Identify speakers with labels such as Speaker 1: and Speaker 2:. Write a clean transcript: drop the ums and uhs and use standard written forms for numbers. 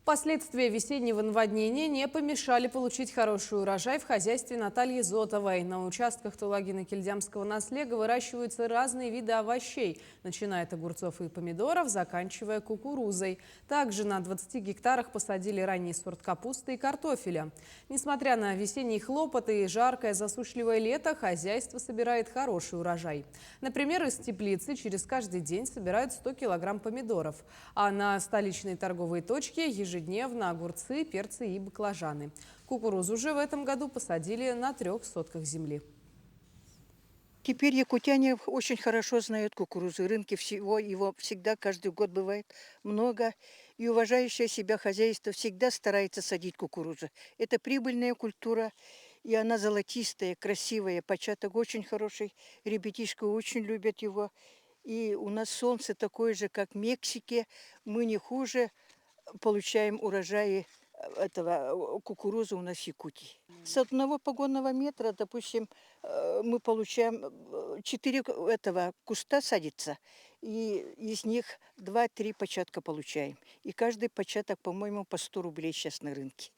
Speaker 1: Последствия весеннего наводнения не помешали получить хороший урожай в хозяйстве Натальи Зотовой. На участках Тулагина-Кильдямского наслега выращиваются разные виды овощей, начиная от огурцов и помидоров, заканчивая кукурузой. Также на 20 гектарах посадили ранний сорт капусты и картофеля. Несмотря на весенние хлопоты и жаркое засушливое лето, хозяйство собирает хороший урожай. Например, из теплицы через каждый день собирают 100 килограмм помидоров, а на столичной торговой точке ежедневно огурцы, перцы и баклажаны. Кукурузу же в этом году посадили на 3 сотках земли.
Speaker 2: Теперь якутяне очень хорошо знают кукурузу. Рынки всего его всегда, каждый год бывает много. И уважающее себя хозяйство всегда старается садить кукурузу. Это прибыльная культура, и она золотистая, красивая. Початок очень хороший, ребятишки очень любят его. И у нас солнце такое же, как в Мексике. Мы не хуже получаем урожаи кукурузы у нас в Якутии. С одного погонного метра, допустим, мы получаем 4 этого куста садится, и из них 2-3 початка получаем. И каждый початок, по-моему, по 100 рублей сейчас на рынке.